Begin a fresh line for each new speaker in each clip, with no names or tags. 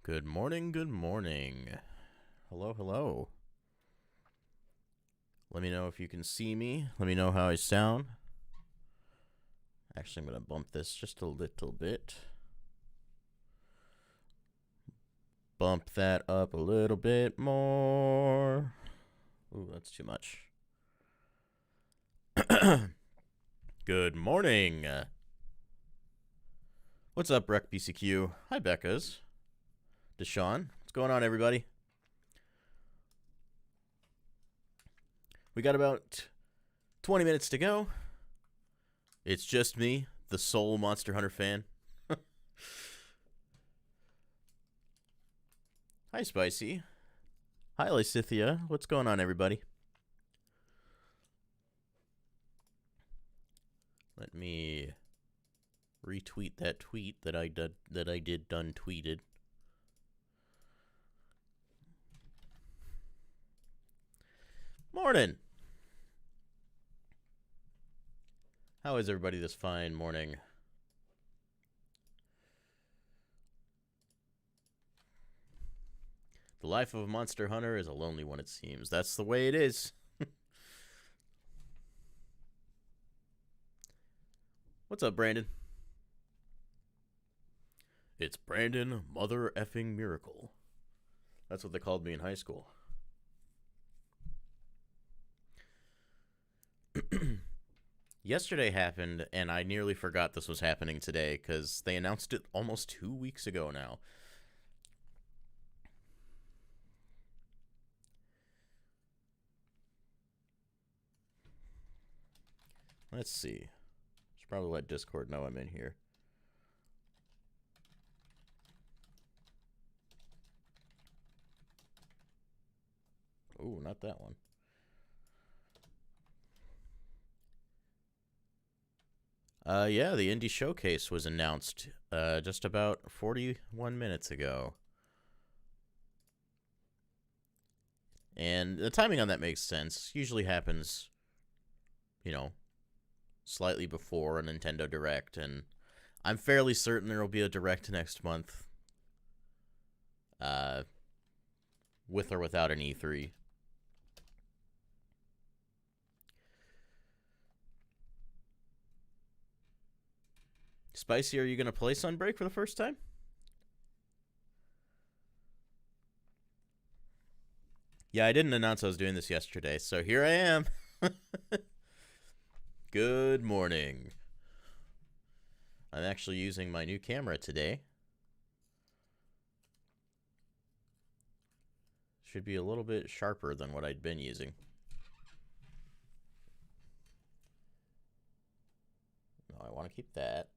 Good morning, good morning. Hello, hello. Let me know if you can see me. Let me know how I sound. Actually, I'm going to bump this just a little bit. Bump that up a little bit more. Ooh, that's too much. Good morning. What's up, Rec BCQ? Hi, Becca's. Deshaun. What's going on, everybody? We got about 20 minutes to go. It's just me, the sole Monster Hunter fan. Hi, Spicy. Hi, Lysithia. What's going on, everybody? Let me retweet that tweet that I did done tweeted. Morning. How is everybody this fine morning? The life of a monster hunter is a lonely one, it seems. That's the way it is. What's up, Brandon? It's Brandon Mother Effing Miracle. That's what they called me in high school. Yesterday happened, and I nearly forgot this was happening today because they announced it almost 2 weeks ago now. Let's see. Should probably let Discord know I'm in here. Ooh, not that one. Yeah, the Indie Showcase was announced just about 41 minutes ago. And the timing on that makes sense. Usually happens, you know, slightly before a Nintendo Direct, and I'm fairly certain there will be a Direct next month. With or without an E3. Spicy, are you going to play Sunbreak for the first time? Yeah, I didn't announce I was doing this yesterday, so here I am. Good morning. I'm actually using my new camera today. Should be a little bit sharper than what I'd been using. No, I want to keep that.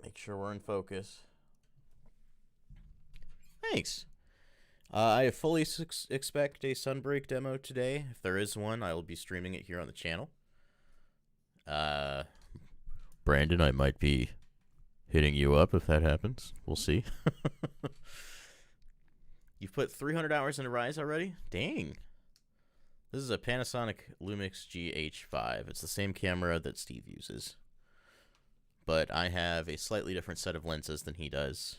Make sure we're in focus. Thanks. I fully expect a Sunbreak demo today. If there is one, I will be streaming it here on the channel. Brandon, I might be hitting you up if that happens. We'll see. You've put 300 hours into Rise already? Dang. This is a Panasonic Lumix GH5. It's the same camera that Steve uses. But I have a slightly different set of lenses than he does.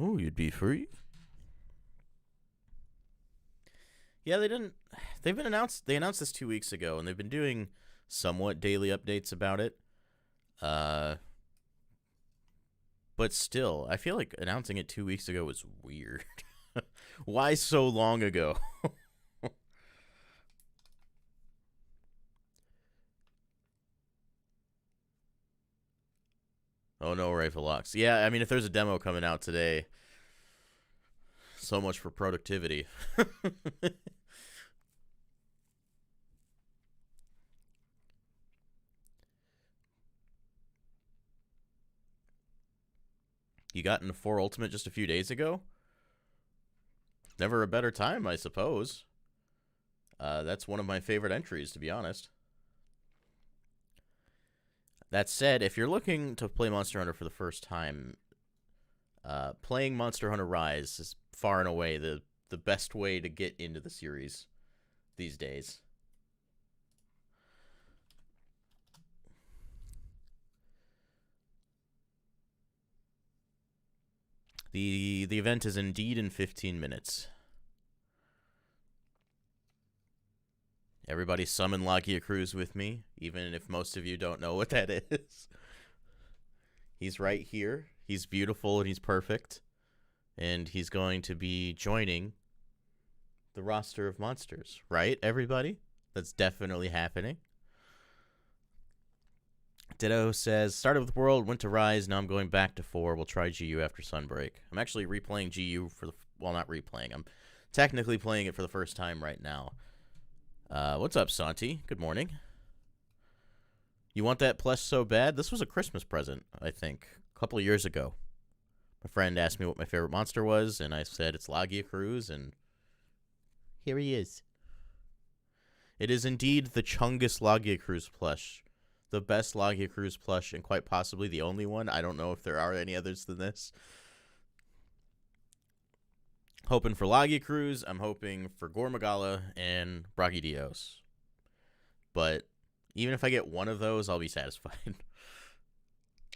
Oh, you'd be free? Yeah, they didn't. They've been announced. They announced this 2 weeks ago, and they've been doing somewhat daily updates about it. But still, I feel like announcing it 2 weeks ago was weird. Why so long ago? Oh no, rifle locks. Yeah, I mean, if there's a demo coming out today, so much for productivity. You got into 4 Ultimate just a few days ago? Never a better time, I suppose. That's one of my favorite entries, to be honest. That said, if you're looking to play Monster Hunter for the first time, playing Monster Hunter Rise is far and away the best way to get into the series these days. The event is indeed in 15 minutes. Everybody summon Lagia Cruz with me, even if most of you don't know what that is. He's right here. He's beautiful and he's perfect. And he's going to be joining the roster of monsters, right, everybody? That's definitely happening. Ditto says, started with World, went to Rise, now I'm going back to 4. We'll try GU after Sunbreak. I'm actually replaying GU for the... Well, not replaying. I'm technically playing it for the first time right now. What's up, Santi? Good morning. You want that plush so bad? This was a Christmas present, I think, a couple of years ago. My friend asked me what my favorite monster was, and I said it's Lagia Cruz, and here he is. It is indeed the Chungus Lagia Cruz plush. The best Lagia Cruz plush, and quite possibly the only one. I don't know if there are any others than this. Hoping for Lagia Cruz. I'm hoping for Gormagala and Brachydios. But even if I get one of those, I'll be satisfied.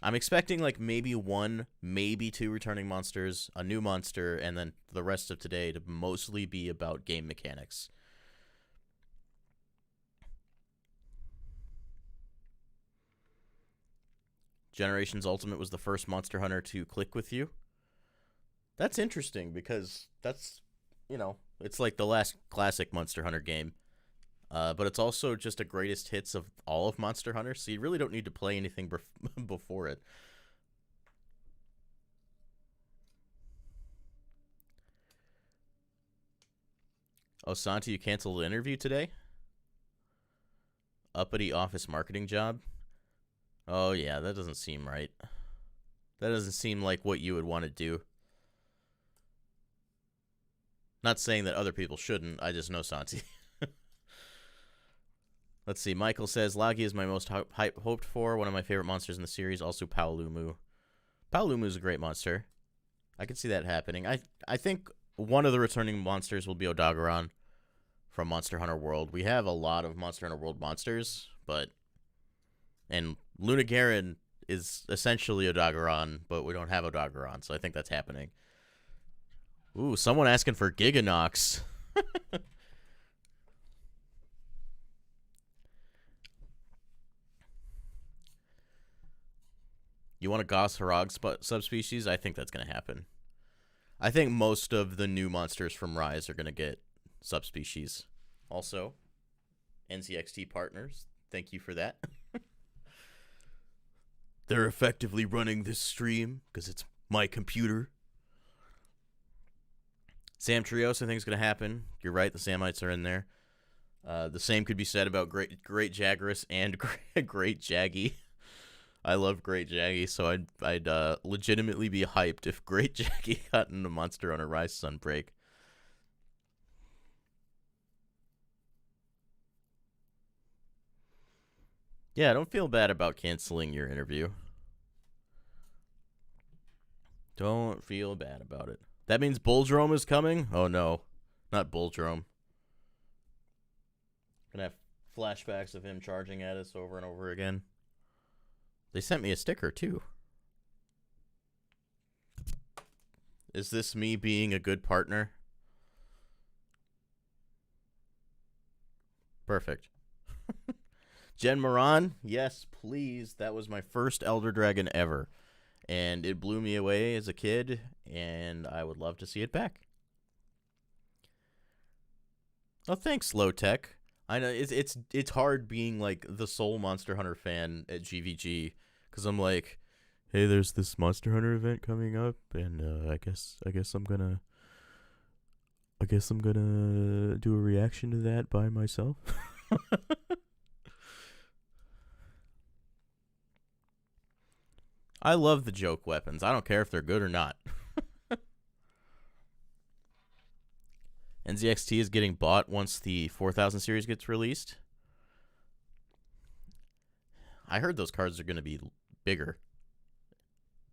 I'm expecting like maybe 1, maybe 2 returning monsters, a new monster, and then the rest of today to mostly be about game mechanics. Generations Ultimate was the first Monster Hunter to click with you. That's interesting because that's, you know, it's like the last classic Monster Hunter game. But it's also just a greatest hits of all of Monster Hunter, so you really don't need to play anything before it. Oh, Santi, you canceled the interview today? Uppity office marketing job? Oh, yeah, that doesn't seem right. That doesn't seem like what you would want to do. Not saying that other people shouldn't, I just know Santi. Let's see, Michael says, Lagia is my most hoped for, one of my favorite monsters in the series, also Paolumu. Paolumu is a great monster. I can see that happening. I think one of the returning monsters will be Odogaron from Monster Hunter World. We have a lot of Monster Hunter World monsters, but... And Luna Garen is essentially Odogaron, but we don't have Odogaron, so I think that's happening. Ooh, someone asking for Giganox. You want a Goss Harag subspecies? I think that's going to happen. I think most of the new monsters from Rise are going to get subspecies. Also, NCXT partners, thank you for that. They're effectively running this stream because it's my computer. Sam Trios, I think is going to happen. You're right, the Samites are in there. The same could be said about Great Jagras and Great Jaggy. I love Great Jaggy, so I'd legitimately be hyped if Great Jaggy got into Monster Hunter Rise Sunbreak. Yeah, don't feel bad about canceling your interview. Don't feel bad about it. That means Bulldrome is coming? Oh no, not Bulldrome. Gonna have flashbacks of him charging at us over and over again. They sent me a sticker too. Is this me being a good partner? Perfect. Jen Moran, yes, please. That was my first Elder Dragon ever. And it blew me away as a kid, and I would love to see it back. Oh, thanks, Low Tech. I know it's hard being like the sole Monster Hunter fan at GVG, because I'm like, hey, there's this Monster Hunter event coming up, and I guess I'm gonna do a reaction to that by myself. I love the joke weapons. I don't care if they're good or not. NZXT is getting bought once the 4000 series gets released. I heard those cards are going to be bigger.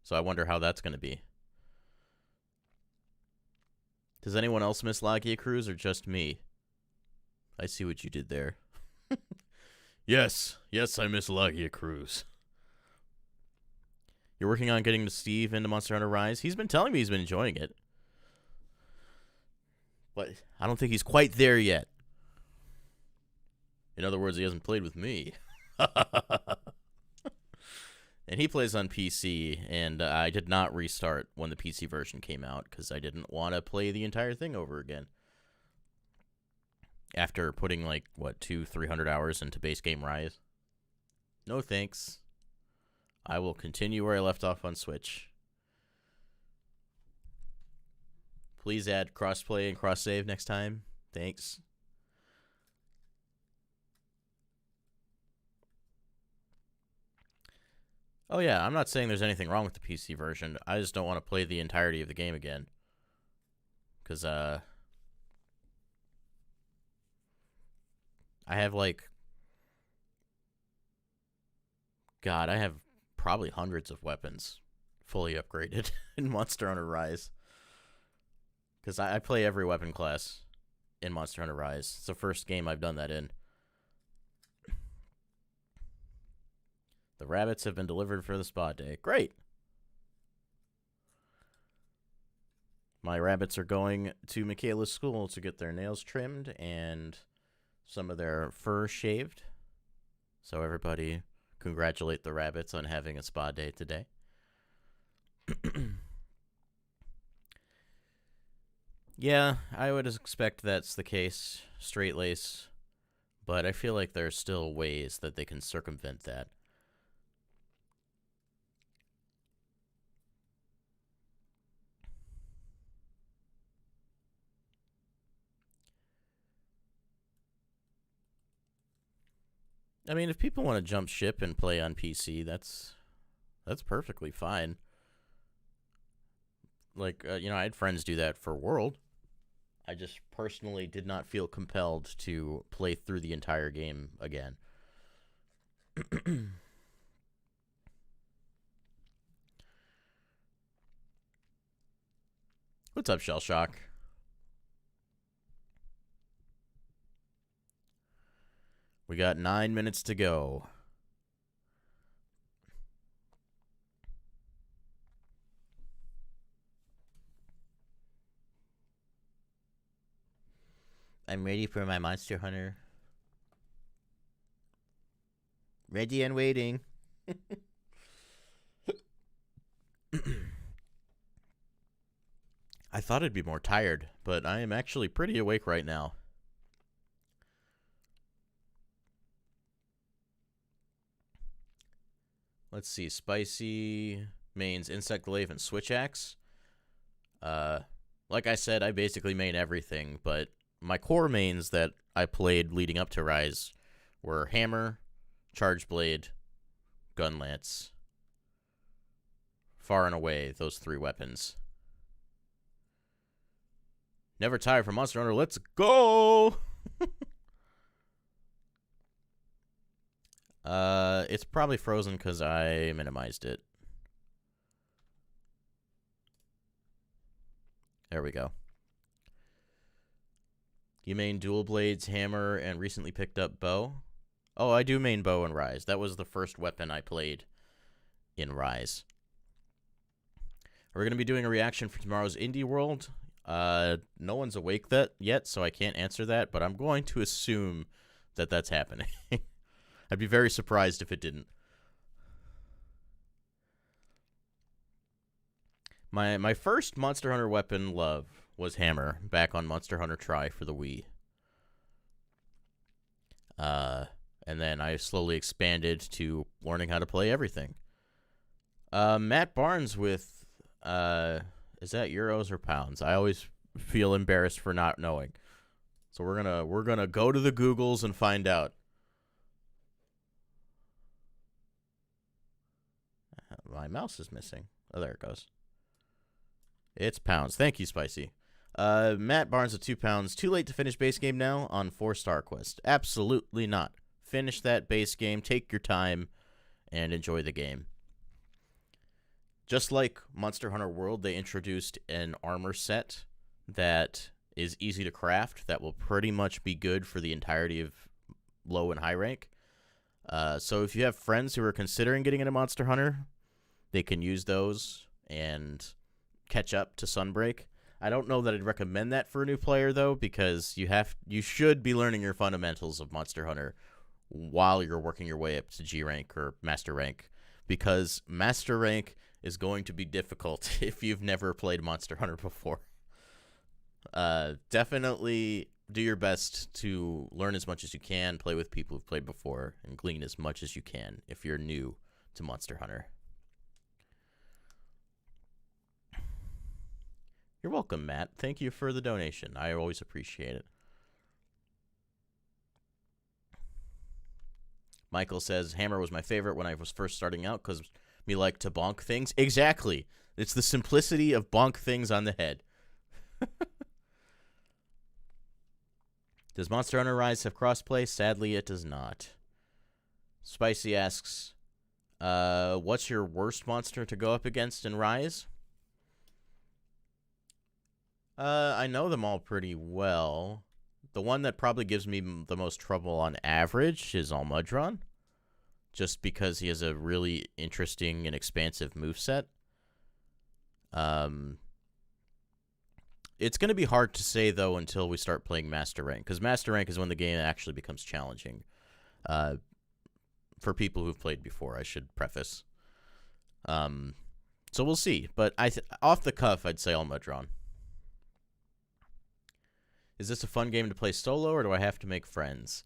So I wonder how that's going to be. Does anyone else miss Lagia Cruise or just me? I see what you did there. Yes, I miss Lagia Cruise. You're working on getting Steve into Monster Hunter Rise? He's been telling me he's been enjoying it. But I don't think he's quite there yet. In other words, he hasn't played with me. And he plays on PC, and I did not restart when the PC version came out because I didn't want to play the entire thing over again. After putting, 200-300 hours into base game Rise. No thanks. I will continue where I left off on Switch. Please add crossplay and cross-save next time. Thanks. Oh yeah, I'm not saying there's anything wrong with the PC version. I just don't want to play the entirety of the game again. Because, I have, I have probably hundreds of weapons fully upgraded in Monster Hunter Rise. Because I play every weapon class in Monster Hunter Rise. It's the first game I've done that in. The rabbits have been delivered for the spa day. Great. My rabbits are going to Michaela's school to get their nails trimmed and some of their fur shaved. So everybody congratulate the rabbits on having a spa day today. Yeah, I would expect that's the case. Straight lace. But I feel like there's still ways that they can circumvent that. I mean, if people want to jump ship and play on PC, that's perfectly fine. I had friends do that for World. I just personally did not feel compelled to play through the entire game again. What's up, Shell Shock? We got 9 minutes to go. I'm ready for my Monster Hunter. Ready and waiting. I thought I'd be more tired, but I am actually pretty awake right now. Let's see. Spicy mains Insect Glaive and Switch Axe. Like I said, I basically main everything, but my core mains that I played leading up to Rise were Hammer, Charge Blade, Gun Lance. Far and away, those three weapons. Never tired for Monster Hunter. Let's go! It's probably frozen because I minimized it. There we go. You main dual blades, hammer, and recently picked up bow. Oh, I do main bow in Rise. That was the first weapon I played in Rise. We're going to be doing a reaction for tomorrow's Indie World. No one's awake yet, so I can't answer that, but I'm going to assume that that's happening. I'd be very surprised if it didn't. My first Monster Hunter weapon love was Hammer, back on Monster Hunter Tri for the Wii. And then I slowly expanded to learning how to play everything. Matt Barnes with, is that euros or pounds? I always feel embarrassed for not knowing. So we're gonna go to the Googles and find out. My mouse is missing. Oh, there it goes. It's pounds. Thank you, Spicy. Matt Barnes of 2 pounds. Too late to finish base game now on 4-star quest. Absolutely not. Finish that base game. Take your time and enjoy the game. Just like Monster Hunter World, they introduced an armor set that is easy to craft that will pretty much be good for the entirety of low and high rank. So if you have friends who are considering getting into Monster Hunter, they can use those and catch up to Sunbreak. I don't know that I'd recommend that for a new player, though, because you should be learning your fundamentals of Monster Hunter while you're working your way up to G rank or Master rank, because Master rank is going to be difficult if you've never played Monster Hunter before. Definitely do your best to learn as much as you can, play with people who've played before, and glean as much as you can if you're new to Monster Hunter. You're welcome, Matt. Thank you for the donation. I always appreciate it. Michael says, Hammer was my favorite when I was first starting out because me like to bonk things. Exactly. It's the simplicity of bonk things on the head. Does Monster Hunter Rise have crossplay? Sadly, it does not. Spicy asks, what's your worst monster to go up against in Rise? I know them all pretty well. The one that probably gives me the most trouble on average is Almudron, just because he has a really interesting and expansive moveset. It's going to be hard to say, though, until we start playing Master Rank, because Master Rank is when the game actually becomes challenging. For people who've played before, I should preface. So we'll see, but off the cuff, I'd say Almudron. Is this a fun game to play solo, or do I have to make friends?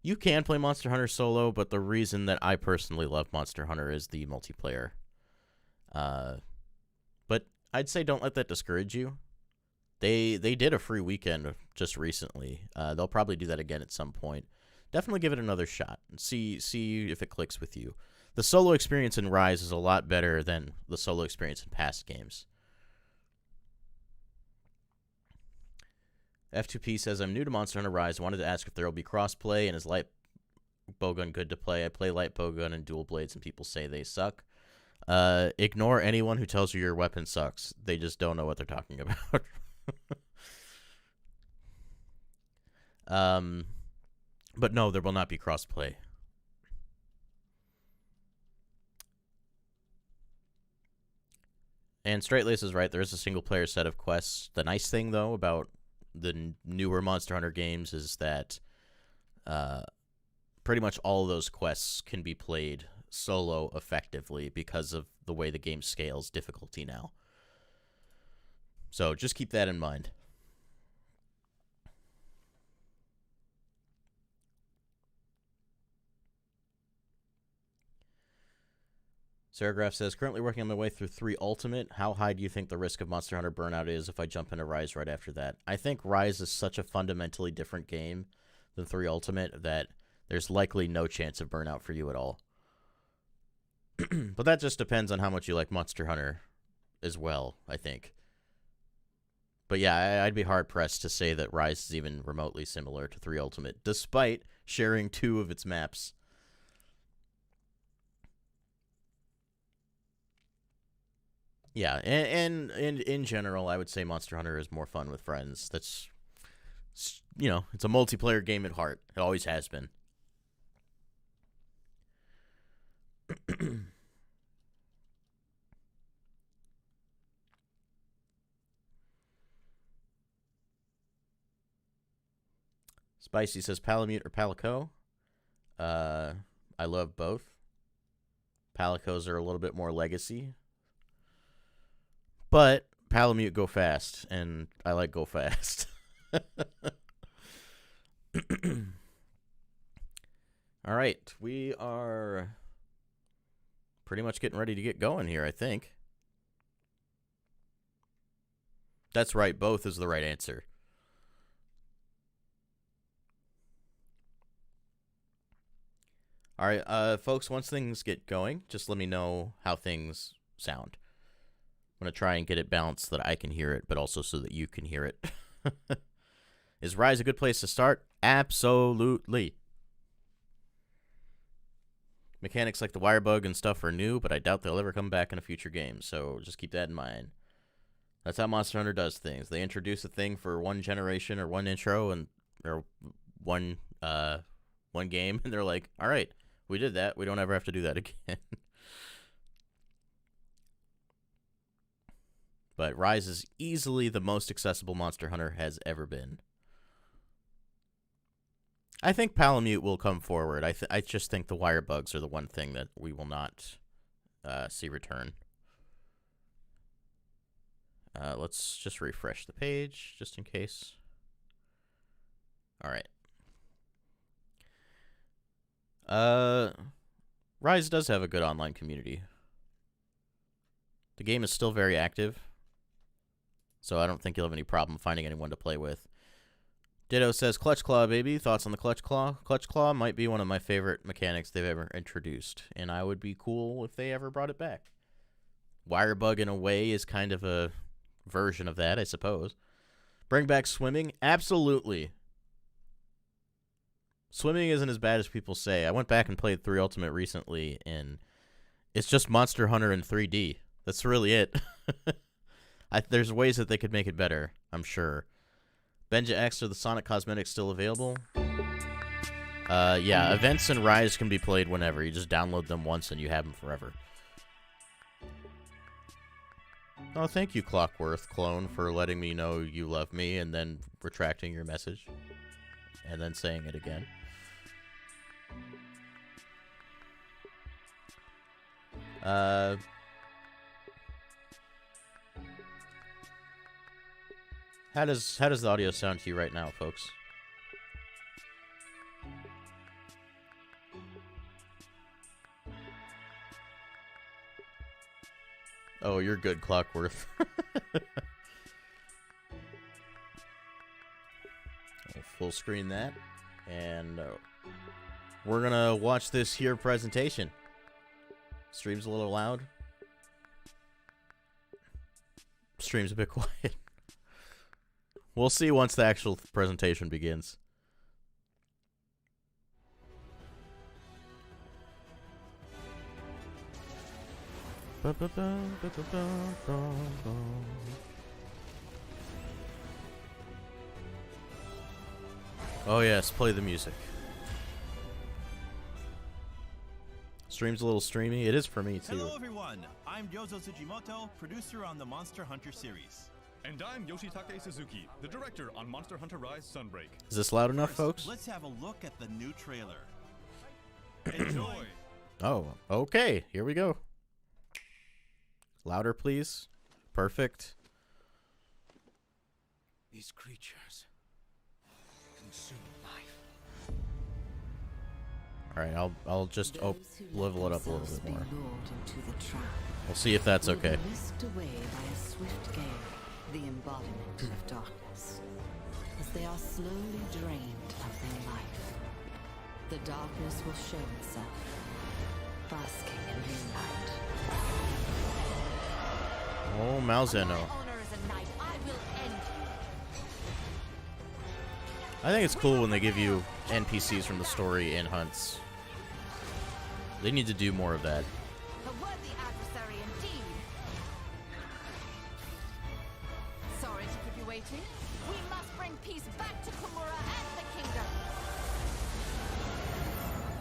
You can play Monster Hunter solo, but the reason that I personally love Monster Hunter is the multiplayer. But I'd say don't let that discourage you. They did a free weekend just recently. They'll probably do that again at some point. Definitely give it another shot and see if it clicks with you. The solo experience in Rise is a lot better than the solo experience in past games. F2P says, I'm new to Monster Hunter Rise. Wanted to ask if there will be crossplay, and is light bowgun good to play? I play light bowgun and dual blades, and people say they suck. Ignore anyone who tells you your weapon sucks. They just don't know what they're talking about. But no, there will not be crossplay. And Straight Lace is right. There is a single-player set of quests. The nice thing, though, about the newer Monster Hunter games is that pretty much all of those quests can be played solo effectively because of the way the game scales difficulty now. So just keep that in mind. Saragraph says, currently working on my way through 3 Ultimate. How high do you think the risk of Monster Hunter burnout is if I jump into Rise right after that? I think Rise is such a fundamentally different game than 3 Ultimate that there's likely no chance of burnout for you at all. But that just depends on how much you like Monster Hunter as well, I think. But yeah, I'd be hard-pressed to say that Rise is even remotely similar to 3 Ultimate, despite sharing 2 of its maps. Yeah, and in general, I would say Monster Hunter is more fun with friends. That's, it's a multiplayer game at heart. It always has been. Spicy says, Palamute or Palico? I love both. Palicos are a little bit more legacy. But Palamute go fast, and I like go fast. All right, we are pretty much getting ready to get going here, I think. That's right, both is the right answer. All right, folks, once things get going, just let me know how things sound. I'm going to try and get it balanced so that I can hear it, but also so that you can hear it. Is Rise a good place to start? Absolutely. Mechanics like the wire bug and stuff are new, but I doubt they'll ever come back in a future game, so just keep that in mind. That's how Monster Hunter does things. They introduce a thing for one generation or one intro or one game, and they're like, all right, we did that. We don't ever have to do that again. But Rise is easily the most accessible Monster Hunter has ever been. I think Palamute will come forward. I just think the wire bugs are the one thing that we will not see return. Let's just refresh the page, just in case. All right. Rise does have a good online community. The game is still very active, so I don't think you'll have any problem finding anyone to play with. Ditto says, Clutch Claw, baby. Thoughts on the Clutch Claw? Clutch Claw might be one of my favorite mechanics they've ever introduced, and I would be cool if they ever brought it back. Wire bug, in a way, is kind of a version of that, I suppose. Bring back swimming? Absolutely. Swimming isn't as bad as people say. I went back and played 3 Ultimate recently, and it's just Monster Hunter in 3D. That's really it. There's ways that they could make it better, I'm sure. Benja X, are the Sonic Cosmetics still available? Yeah, events and Rise can be played whenever. You just download them once and you have them forever. Oh, thank you, Clockworth Clone, for letting me know you love me and then retracting your message. And then saying it again. How does the audio sound to you right now, folks? Oh, you're good, Clockworth. I'll full screen that, and we're gonna watch this here presentation. Stream's a little loud. Stream's a bit quiet. We'll see once the actual presentation begins. Oh yes, play the music. Stream's a little streamy. It is for me too.
Hello everyone, I'm Yozo Tsujimoto, producer on the Monster Hunter series.
And I'm Yoshitake Suzuki, the director on Monster Hunter Rise Sunbreak.
Is this loud enough, folks?
Let's have a look at the new trailer.
Enjoy!
Oh, okay. Here we go. Louder, please. Perfect.
These creatures consume life.
All right, I'll just level it up a little bit more. We'll see if that's okay.
Whisked away by a swift gale, the embodiment of darkness, as they are slowly drained of their life. The darkness will show itself, basking in moonlight.
Oh, Malzeno. I think it's cool when they give you NPCs from the story in hunts. They need to do more of that.
A worthy adversary indeed. Sorry to keep you waiting. We must bring peace back to Komura and the kingdom.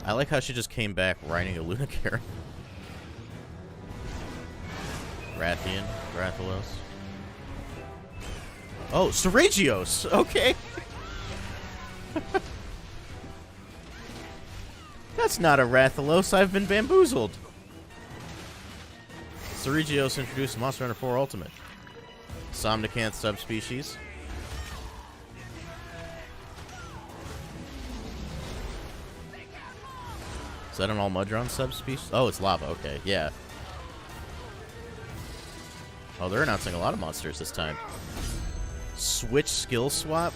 I like how she just came back riding a Lunacara. Rathian, Rathalos. Oh, Seregios! Okay. That's not a Rathalos. I've been bamboozled. Seregios introduced in Monster Hunter 4 Ultimate. Somnicanth subspecies. Is that an Almudron subspecies? Oh, it's lava. Okay, yeah. Oh, they're announcing a lot of monsters this time. Switch skill swap?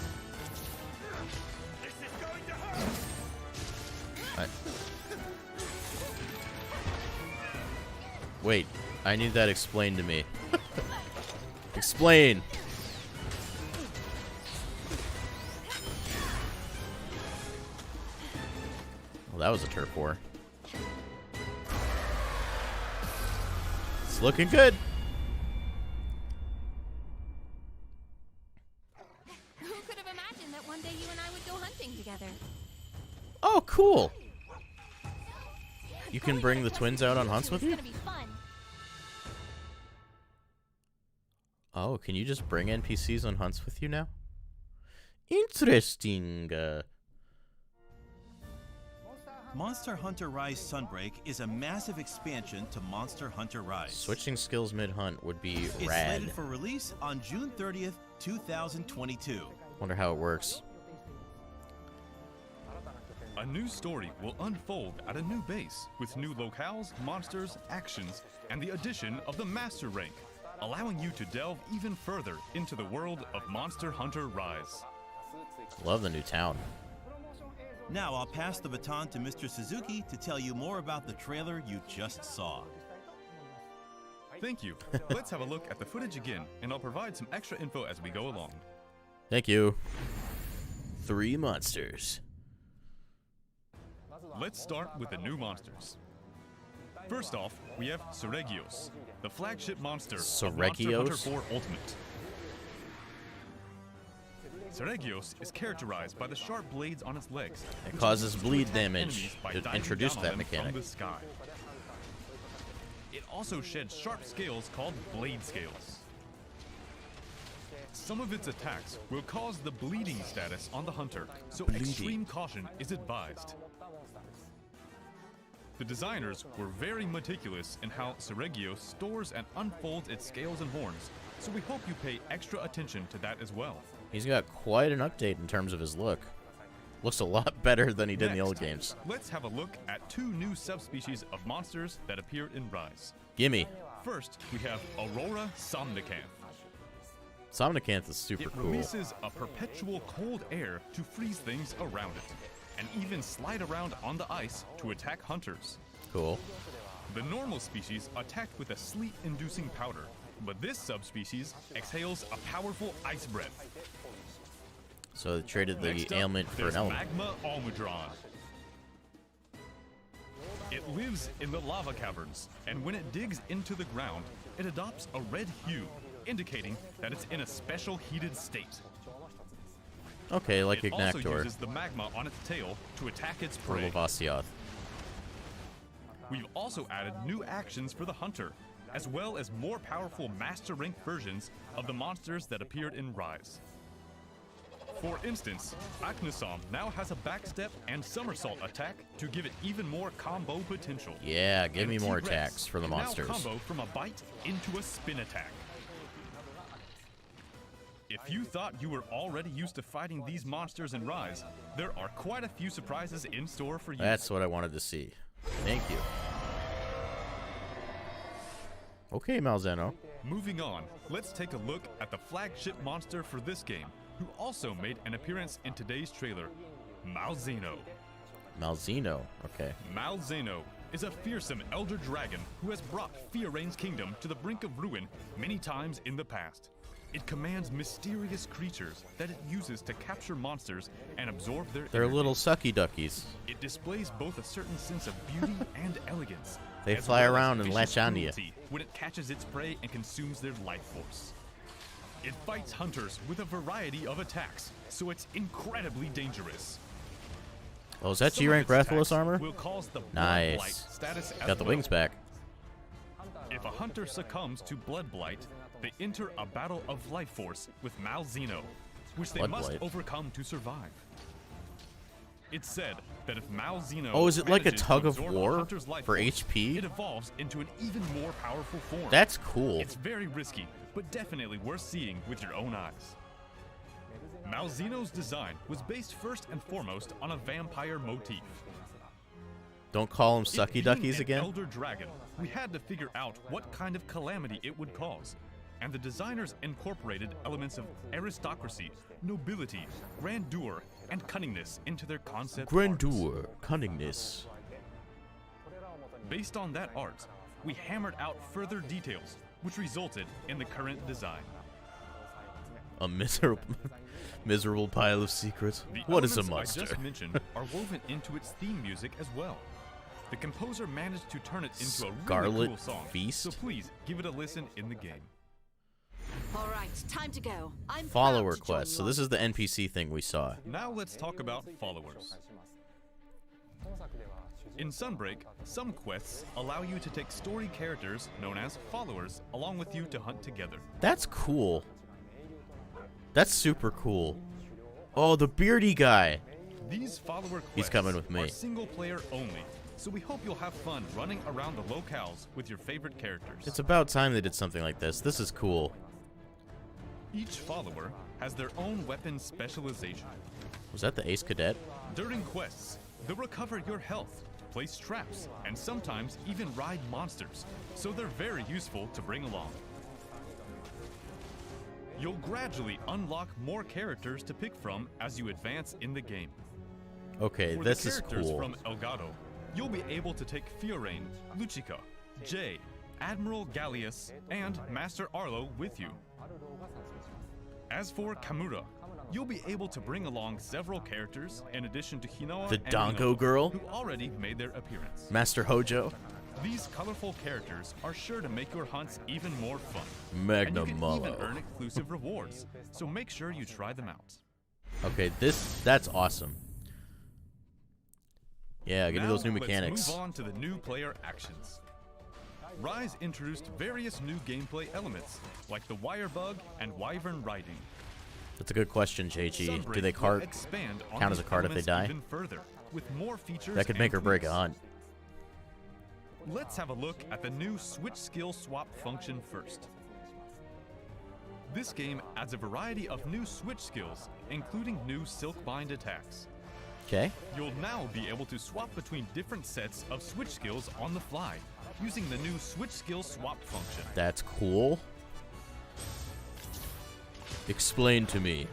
Wait, I need that explained to me. Explain. Well, that was a turf war. It's looking good.
Who could have imagined that one day you and I would go hunting together?
Oh, cool. You can bring the twins out on hunts with you?
It's gonna be fun.
Oh, can you just bring NPCs on hunts with you now? Interesting.
Monster Hunter Rise Sunbreak is a massive expansion to Monster Hunter Rise.
Switching skills mid-hunt would be
It's
rad.
slated for release on June 30th, 2022.
Wonder how it works.
A new story will unfold at a new base with new locales, monsters, actions, and the addition of the Master Rank, allowing you to delve even further into the world of Monster Hunter Rise.
Love the new town.
Now I'll pass the baton to Mr. Suzuki to tell you more about the trailer you just saw.
Thank you. Let's have a look at the footage again, and I'll provide some extra info as we go along.
Thank you. 3 monsters.
Let's start with the new monsters. First off, we have Seregios, the flagship monster of Monster Hunter
Seregios?
4 Ultimate. Seregios is characterized by the sharp blades on its legs.
It
which
causes
allows to
bleed
attack
damage.
enemies by
It
diving
introduced
down
that
on them
mechanic.
From the sky. It also sheds sharp scales called blade scales. Some of its attacks will cause the bleeding status on the hunter, so extreme caution is advised. The designers were very meticulous in how Seregios stores and unfolds its scales and horns, so we hope you pay extra attention to that as well.
He's got quite an update in terms of his look. Looks a lot better than he did in the
Next,
old games.
Let's have a look at 2 new subspecies of monsters that appeared in Rise.
Gimme.
First, we have Aurora Somnicanth.
Somnicanth is super
It
cool.
releases a perpetual cold air to freeze things around it, and even slide around on the ice to attack hunters.
Cool.
The normal species attacked with a sleet-inducing powder, but this subspecies exhales a powerful ice breath.
So they traded the
Next up,
ailment for
there's
an element.
Magma Almudron. It lives in the lava caverns, and when it digs into the ground, it adopts a red hue, indicating that it's in a special heated state.
Okay, like
It also
Ignactor
uses the magma on its tail to attack its
for
prey.
Lavasioth.
We've also added new actions for the hunter, as well as more powerful master rank versions of the monsters that appeared in Rise. For instance, Aknosom now has a backstep and somersault attack to give it even more combo potential.
Yeah, give
And
me more
T-Rex
attacks for the
can
monsters.
Now combo from a bite into a spin attack. If you thought you were already used to fighting these monsters in Rise, there are quite a few surprises in store for you.
That's what I wanted to see. Thank you. Okay, Malzeno.
Moving on, let's take a look at the flagship monster for this game, who also made an appearance in today's trailer, Malzeno.
Malzeno. Okay.
Malzeno is a fearsome elder dragon who has brought Fioraine's kingdom to the brink of ruin many times in the past. It commands mysterious creatures that it uses to capture monsters and absorb their
They're
energy.
little sucky duckies.
It displays both a certain sense of beauty and elegance.
They
as
fly
well as
around and
vicious
latch onto you.
cruelty when it catches its prey and consumes their life force. It fights hunters with a variety of attacks, so it's incredibly dangerous.
Oh, is that
Some of
G-rank
its
Rathalos
attacks
armor?
will cause the blood
Nice.
blight status as
Got the
well.
wings back.
If a hunter succumbs to blood blight, they enter a battle of life force with Malzeno, which they
Blood
must
blight.
overcome to survive. It's said that if Malzeno
Oh, is it like a
manages to
tug of
absorb a
war
hunter's life
for
force,
HP?
It evolves into an even more powerful form.
That's cool.
It's very risky, but definitely worth seeing with your own eyes. Malzeno's design was based first and foremost on a vampire motif.
Don't call them
It
sucky
being
duckies
an
again.
elder dragon, we had to figure out what kind of calamity it would cause, and the designers incorporated elements of aristocracy, nobility, grandeur, and cunningness into their concept art.
Grandeur, cunningness.
Based on that art, we hammered out further details, which resulted in the current design.
A miserable pile of secrets.
The
What is a
elements
monster?
I just mentioned are woven into its theme music as well. The composer managed to turn it into a really
Scarlet
cool song,
Feast?
so please give it a listen in the game.
All right, time to go. I'm
Follower
proud to join
quest. So
your
this is the NPC thing we saw.
Now let's talk about followers. In Sunbreak, some quests allow you to take story characters known as followers along with you to hunt together.
That's cool. That's super cool. Oh, the beardy guy.
These follower quests
He's coming with me.
are single player only, so we hope you'll have fun running around the locales with your favorite characters.
It's about time they did something like this. This is cool.
Each follower has their own weapon specialization.
Was that the Ace Cadet?
During quests, they'll recover your health, place traps, and sometimes even ride monsters, so they're very useful to bring along. You'll gradually unlock more characters to pick from as you advance in the game.
Okay,
For
this
the
is
characters
cool.
from Elgato, you'll be able to take Fiorain, Lucica, Jay, Admiral Gallius, and Master Arlo with you. As for Kamura, you'll be able to bring along several characters in addition to Hinoa
The
and
Dongo
Inoue,
Girl?
who already made their appearance.
Master Hojo?
These colorful characters are sure to make your hunts even more fun.
Magna
and you can
Mullo.
even earn exclusive rewards, so make sure you try them out.
Okay, that's awesome. Yeah, give me those new mechanics.
Let's move on to the new player actions. Rise introduced various new gameplay elements, like the wire bug and wyvern riding.
That's a good question, JG.
Sunbreak
Do they
will expand on
count as
these
a card if they
elements
die?
even further, with more features
That could
and
make or break a
tweaks.
hunt.
Let's have a look at the new switch skill swap function first. This game adds a variety of new switch skills, including new Silkbind attacks.
Okay.
You'll now be able to swap between different sets of switch skills on the fly, using the new switch skill swap function.
That's cool. Explain to me.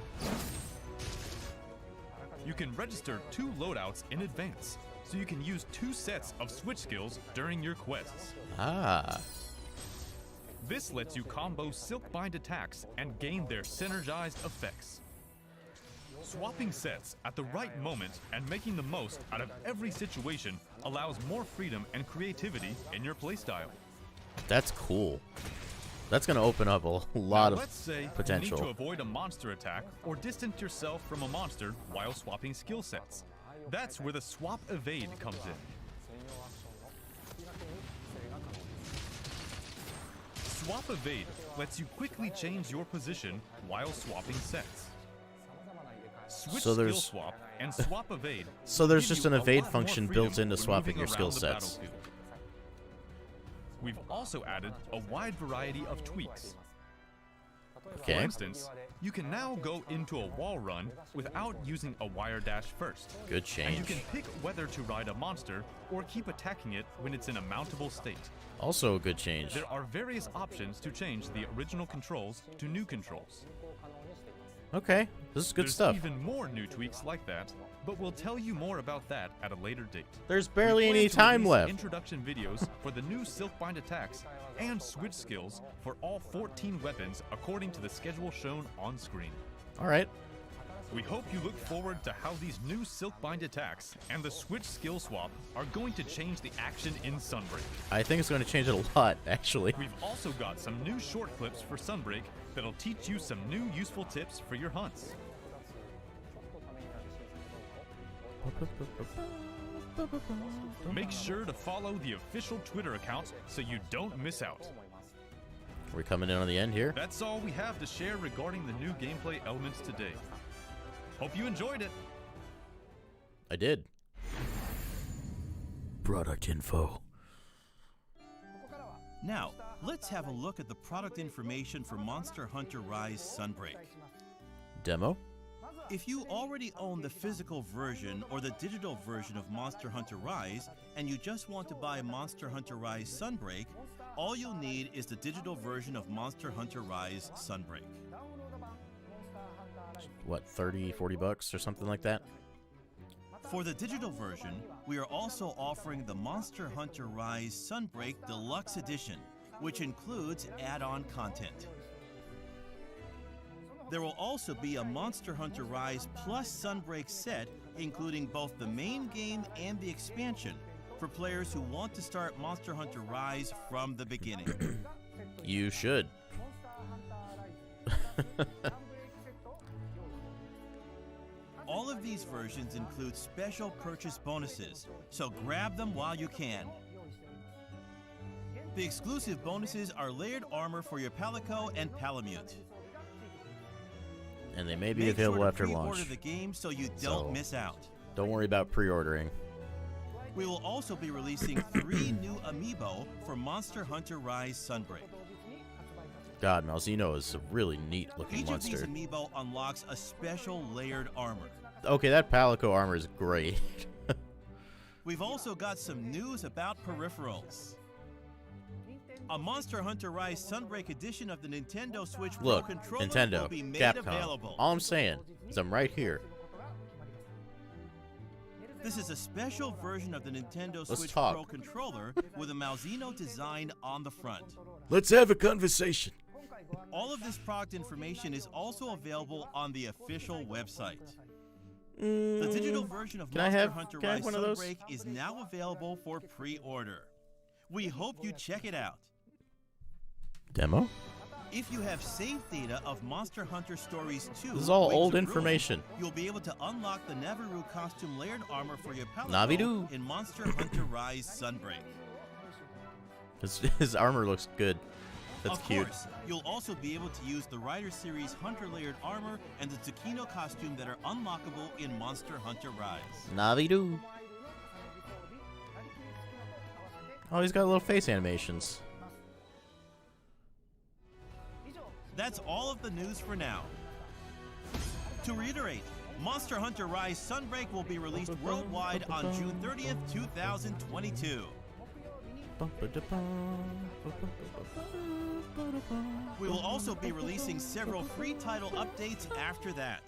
You can register 2 loadouts in advance, so you can use 2 sets of switch skills during your quests.
Ah.
This lets you combo Silkbind attacks and gain their synergized effects. Swapping sets at the right moment and making the most out of every situation allows more freedom and creativity in your playstyle.
That's cool. That's going to open up a lot
Now,
of
let's say
potential.
you need to avoid a monster attack or distance yourself from a monster while swapping skill sets. That's where the swap evade comes in. Swap evade lets you quickly change your position while swapping sets. Switch
So
skill
there's-
swap and swap evade.
So there's
give
just
you
an
a
evade
lot more
function
freedom
built into
when
swapping
moving
your skill
around the
sets.
battlefield. We've also added a wide variety of tweaks. For
Okay.
instance, you can now go into a wall run without using a wire dash first.
Good
And you
change.
can pick whether to ride a monster or keep attacking it when it's in a mountable state.
Also a good change.
There are various options to change the original controls to new controls.
Okay. This is good
There's
stuff.
even more new tweaks like that, but we'll tell you more about that at a later date.
There's
We
barely
plan
any
to
time
release
left.
Introduction videos for the new Silkbind attacks and switch skills for all 14 weapons according to the schedule shown on screen.
All right.
We hope you look forward to how these new Silkbind attacks and the switch skill swap are going to change the action in Sunbreak.
I think it's going to change it a lot, actually.
We've also got some new short clips for Sunbreak that'll teach you some new useful tips for your hunts. Make sure to follow the official Twitter account so you don't miss out.
We're coming in on the end here.
That's all we have to share regarding the new gameplay elements today. Hope you enjoyed it.
I did. Product info.
Now, let's have a look at the product information for Monster Hunter Rise Sunbreak.
Demo.
If you already own the physical version or the digital version of Monster Hunter Rise and you just want to buy Monster Hunter Rise Sunbreak, all you'll need is the digital version of Monster Hunter Rise Sunbreak.
What, 30, 40 bucks or something like that?
For the digital version, we are also offering the Monster Hunter Rise Sunbreak Deluxe Edition, which includes add-on content. There will also be a Monster Hunter Rise Plus Sunbreak set, including both the main game and the expansion, for players who want to start Monster Hunter Rise from the beginning.
You should.
All of these versions include special purchase bonuses, so grab them while you can. The exclusive bonuses are layered armor for your Palico and Palamute.
And they may be
Make
available
sure to
after
pre-order
launch.
the game so you don't miss out.
Don't worry about pre-ordering.
We will also be releasing 3 new amiibo for Monster Hunter Rise Sunbreak.
God, Malzeno is a really neat looking
Each
monster.
of these amiibo unlocks a special layered armor.
Okay, that Palico armor is great.
We've also got some news about peripherals. A Monster Hunter Rise Sunbreak edition of the Nintendo Switch
Look,
Pro controller
Nintendo,
will be made
Capcom.
available.
All I'm saying is I'm right here.
This is a special version of the Nintendo
Let's
Switch
talk.
Pro controller with a Malzeno design on the front.
Let's have a conversation.
All of this product information is also available on the official website. The
Mm,
digital version of
Can I
Monster
have-
Hunter
can I have
Rise
one of those?
Sunbreak is now available for pre-order. We hope you check it out.
Demo?
If you have saved data of Monster Hunter Stories 2,
This is all
Waves
old
of Ruin,
information.
you'll be able to unlock the Naviru costume layered armor for your
Naviru.
Palico in Monster Hunter Rise Sunbreak.
His armor looks good. That's
Of
cute.
course, you'll also be able to use the Rider Series Hunter layered armor and the Tsukino costume that are unlockable in Monster Hunter Rise.
Navidu. Oh, he's got little face animations.
That's all of the news for now. To reiterate, Monster Hunter Rise Sunbreak will be released worldwide on June 30th, 2022. We will also be releasing several free title updates after that.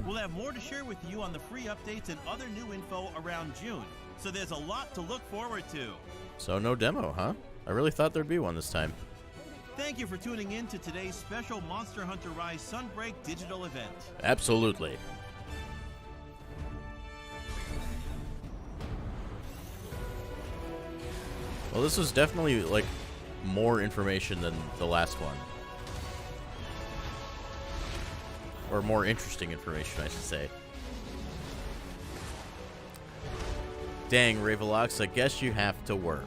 We'll have more to share with you on the free updates and other new info around June, so there's a lot to look forward to.
So no demo, huh? I really thought there'd be one this time.
Thank you for tuning in to today's special Monster Hunter Rise Sunbreak digital event.
Absolutely. Well, this was definitely, like, more information than the last one. Or more interesting information, I should say. Dang, Ravelox, I guess you have to work.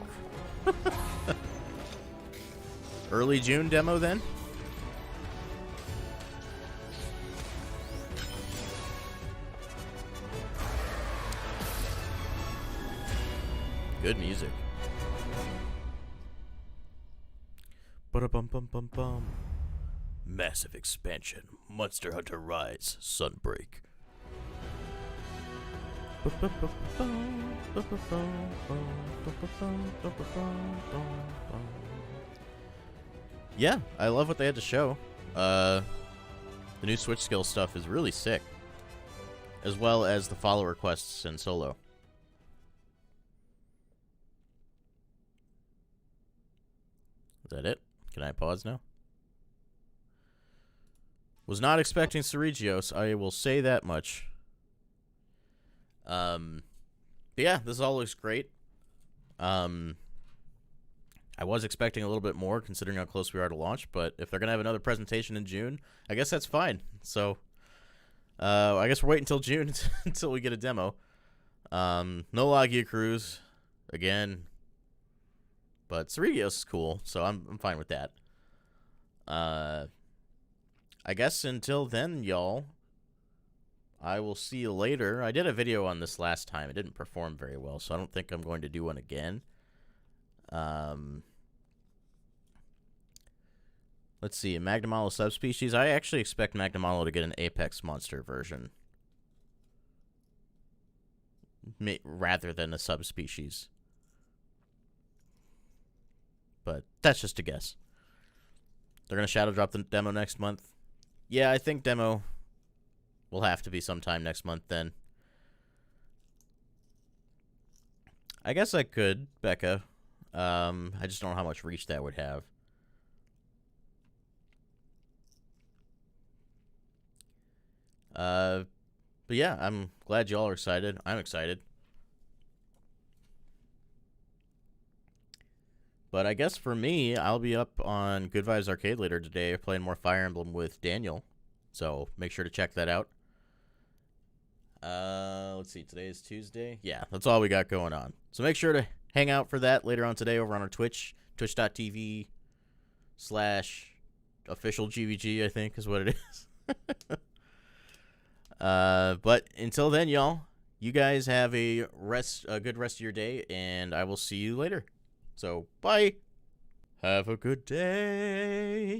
Early June demo, then? Good music. Ba-da-bum-bum-bum-bum. Massive expansion. Monster Hunter Rise. Sunbreak. Yeah, I love what they had to show. The new Switch skill stuff is really sick. As well as the follower quests and solo. Is that it? Can I pause now? Was not expecting Ceregios, I will say that much. But yeah, this all looks great. I was expecting a little bit more considering how close we are to launch, but if they're going to have another presentation in June, I guess that's fine. So, I guess we're waiting until June until we get a demo. No Logia Cruise, again. But Ceregios is cool, so I'm fine with that. I guess until then, y'all, I will see you later. I did a video on this last time. It didn't perform very well, so I don't think I'm going to do one again. Let's see, a Magnamalo subspecies. I actually expect Magnamalo to get an Apex monster version. Rather than a subspecies. But that's just a guess. They're going to shadow drop the demo next month. Yeah, I think demo will have to be sometime next month then. I guess I could, Becca. I just don't know how much reach that would have. But yeah, I'm glad y'all are excited. I'm excited. But I guess for me, I'll be up on Good Vibes Arcade later today playing more Fire Emblem with Daniel. So make sure to check that out. Let's see, today is Tuesday. Yeah, that's all we got going on. So make sure to hang out for that later on today over on our Twitch, twitch.tv/officialgbg, I think is what it is. But until then, y'all, you guys have a good rest of your day, and I will see you later. So, bye. Have a good day.